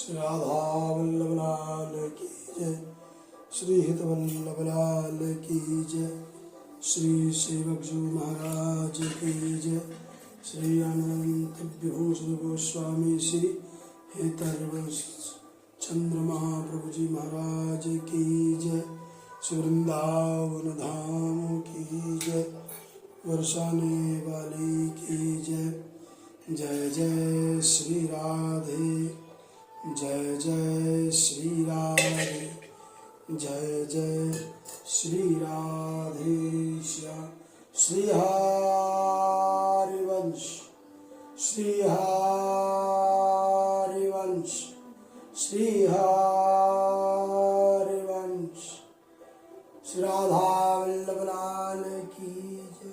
श्री राधा वल्लभ लाल की जय। श्री हितवल्लभ लाल की जय। श्री सेवकजू महाराज की जय। श्री अनंत विभूषण गोस्वामी श्री हेतर्व चंद्र महाप्रभु जी महाराज की जय। श्री वृंदावन धाम की जय। वर्षाने वाली की जय। जय जय श्री राधे, जय जय श्री राधे, जय जय श्री राधे श्याम। श्री हरिवंश, श्री हरिवंश, श्री हरिवंश। श्री राधा वल्लभ लाल की जय।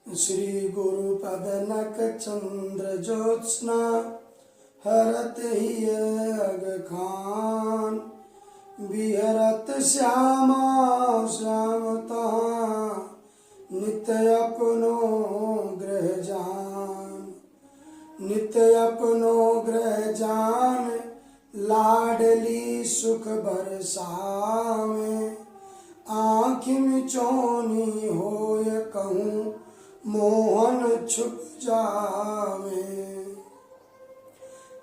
श्री गुरुपद नख चंद्र ज्योत्स्ना हरत ही अग खान। बिहरत श्यामा श्यामता नित्य अपनो ग्रह जान। नित्य अपनो ग्रह जान लाडली सुख बरसावे। आँख में चौनी होय कहूँ मोहन छुप जावे।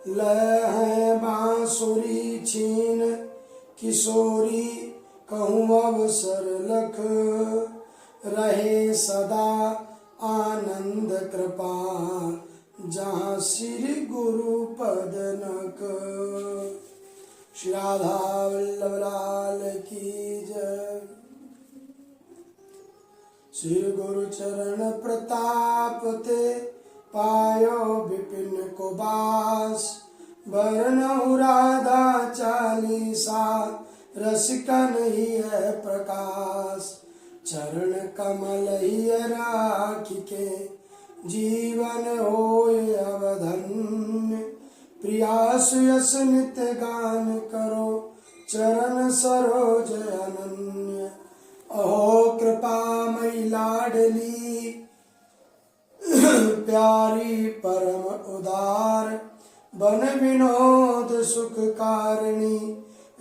लय है बांसुरी छीन किशोरी कहूँ अवसर लख। रहे सदा आनंद कृपा जहाँ श्री गुरु पद नख। श्री राधा वल्लभ लाल की जय। श्री गुरु चरण प्रताप ते पायो विपिन को बास। बरनहु राधा चालीसा रसिकन ही है प्रकाश। चरण कमल ही राखी के जीवन होय अवधन्य। प्रियासु यस नित्य गान करो चरण सरोज अनन्य। अहो कृपामयी लाडली प्यारी परम उदार। बन विनोद सुख कारिणी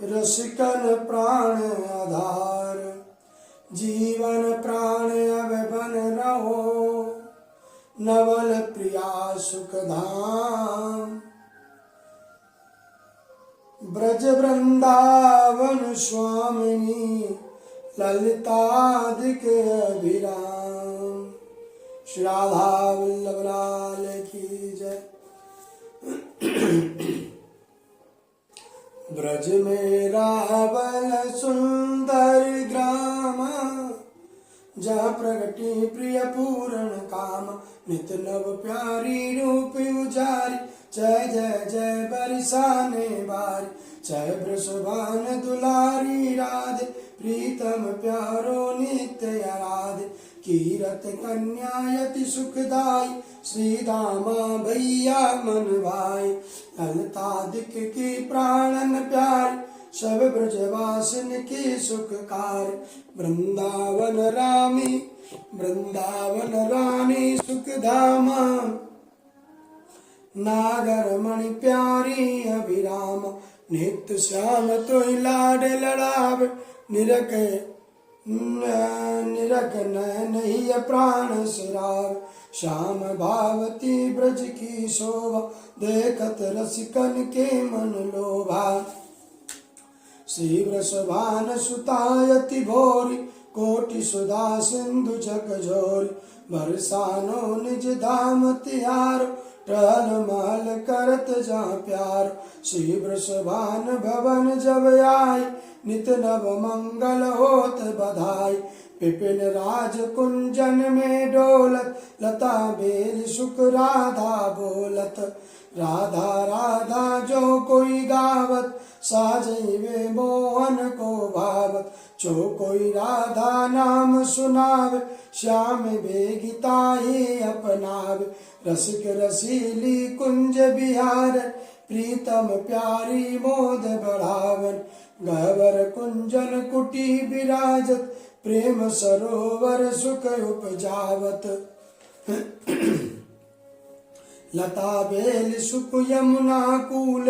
रसिकन प्राण आधार। जीवन प्राण अब बन रहो नवल प्रिया सुख धाम। ब्रज वृंदावन स्वामिनी ललितादिक अभिराम। श्री राधा वल्लभ लाल की जय। ब्रज में रावल सुंदर ग्राम जहाँ प्रगति प्रिय पूर्ण काम। नित नव प्यारी रूप उजारी जय जय जय बरसाने बारी। जय वृषभान दुलारी राधे प्रीतम प्यारो नित्य आराधे। कीरत कन्या यति सुखदाई श्री दामा भैया मन भाई। ललितादिक की प्राणन प्यारी सब ब्रजवासिन की सुखकार। वृंदावन रामी वृंदावन रानी सुखधामा। नागर मणि प्यारी अभिराम। नित्य श्याम तो लाड लड़ावे निरख नयन ही प्राण सिराव। श्याम भावती ब्रज की शोभा देखत रसिकन के मन लोभा। श्री वृषभान सुतायति भोरी कोटि सुधा सिंधु झकझोरी। बरसानो निज धाम तिहार टहल महल करत जा प्यार। श्री वृषभान भवन जब आए नित नव मंगल होत बधाई। विपिन राज कुंजन में डोलत लता बेल सुख राधा बोलत। राधा राधा जो कोई गावत साजैवे मोहन को भावत। जो कोई राधा नाम सुनावे श्याम बेगिताही अपनावे। रसिक रसीली कुंज बिहार प्रीतम प्यारी मोद बढ़ावन। गहवर कुंजन कुटी विराजत प्रेम सरोवर सुख उपजावत। लता बेल सुख यमुना कूल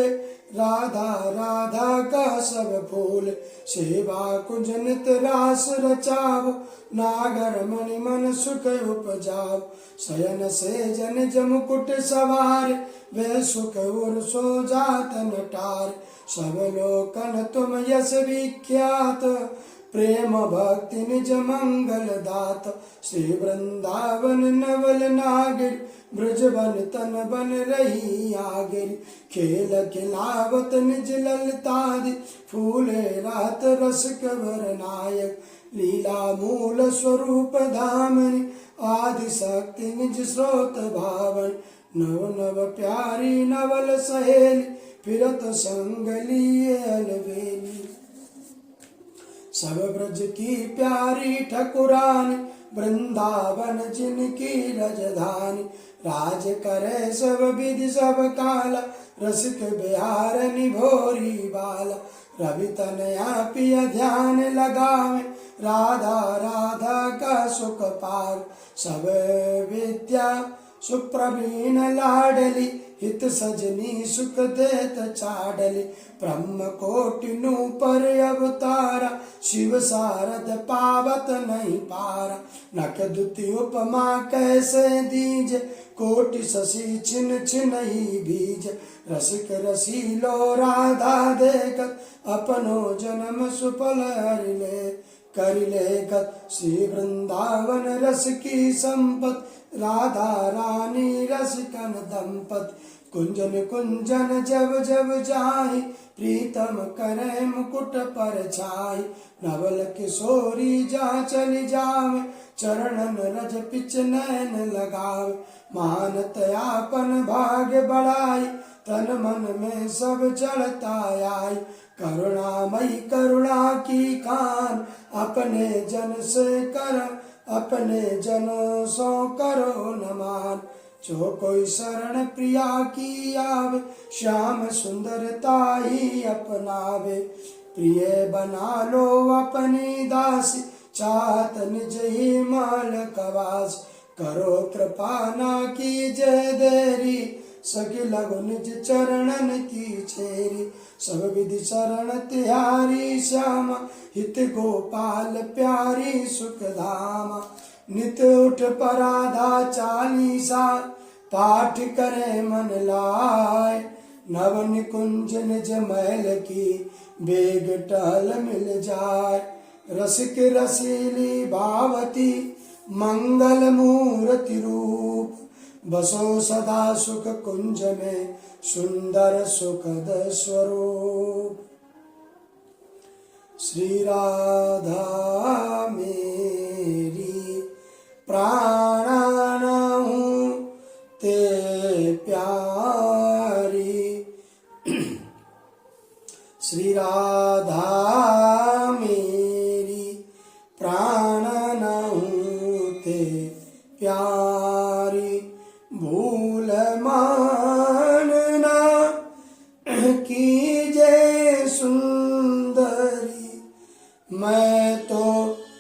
राधा राधा का सब फूल। सेवा कुंज नित रास रचाव नागर मणि मन सुख उपजाव। शयन से जन जमुकुट सवार वे सुख उर सो जात नटार। सब लोकन तुम यश विख्यात प्रेम भक्ति निज मंगल दात। श्री वृंदावन नवल नागिर ब्रज बन तन बन रही आगिर। खेल खिलावत निज ललतादि फूले रात रस कवर नायक। लीला मूल स्वरूप धामनि आदि शक्ति निज स्रोत भावन। नव नव प्यारी नवल सहेली फिरत संग लिए अलवेली। सब ब्रज की प्यारी ठकुरानी वृंदावन जिनकी रजधानी। राज करे सब विधि सब काला रसिक बिहार निभोरी बाला। रवि तनया पिय ध्यान लगावे राधा राधा का सुख पार। सब विद्या सुप्रवीण लाडली हित सजनी सुख देत चाडली। ब्रह्म कोटि पर अवतारा शिव सारद पावत नहीं पारा। नख दुति उपमा कैसे दीज कोटि शशि छिन छिन ही बीज। रसिक रसीलो राधा देखत अपनो जन्म सुफल हरिले करिलेखत। श्री वृंदावन रस की संपत राधा रानी रसिकन दंपत। कुंजन कुंजन जब जब जाहि प्रीतम करे मुकुट पर छाई। नवल किशोरी जा चली जावे चरणन रज पिच नैन लगावे। मानत आपन भाग्य बढ़ाई तन मन में सब चढ़ता आई। करुणामयी करुणा की खान अपने जन से कर अपने जन सो करो नमान। जो कोई शरण प्रिया की आवे श्याम सुंदरता ही अपनावे। प्रिय बना लो अपनी दासी चाहत निज ही माल कवास। करो कृपा ना कीजय देरी सखी लगो निज चरणन की छेरी। सब विधि शरण तिहारी श्यामा हित गोपाल प्यारी सुख धामा। नित उठ पराधा चालीसा पाठ करे मन लाय। नव निकुंज निज महल की बेग टहल मिल जाय। रसिक रसीली भावती मंगल मूर्ति रूप। बसो सदा सुख कुंज में सुंदर सुखद स्वरूप। श्री राधा मेरी प्राणन हूँ ते प्यारी। श्री राधा मेरी प्राणन हूँ ते प्यारी। भूल मानना कीजे सुंदरी मैं तो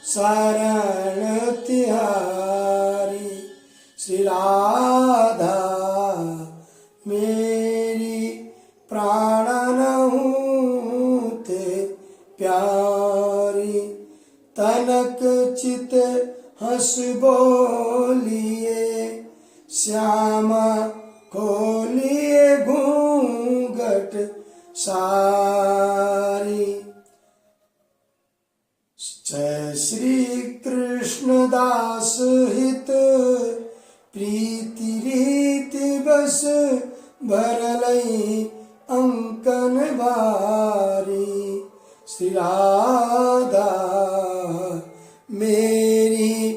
शरण तिहारी। श्री राधा मेरी प्राणन हूँ ते प्यारी। तनक चित हंस बोलिए श्यामा खोलिए घूंघट सारी। जय श्री कृष्ण दास हित प्रीति रीति बस भरलई अंकन भारी। श्री राधा मेरी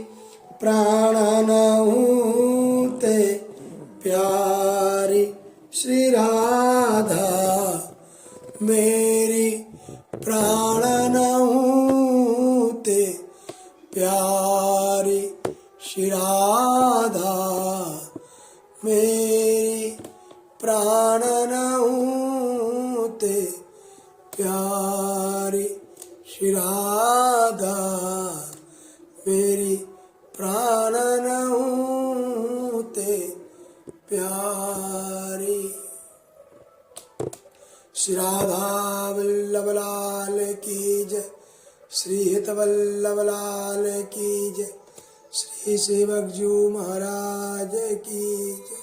प्राणन हूँ ते प्यारी। श्री प्यारी श्री राधा मेरी प्राणन ते प्यारी श्री राधा मेरी प्राणन ते प्यारी। श्री राधा वल्लभ लाल की जय, श्री हित वल्लभ लाल की जय, श्री सेवक जू महाराज की जय।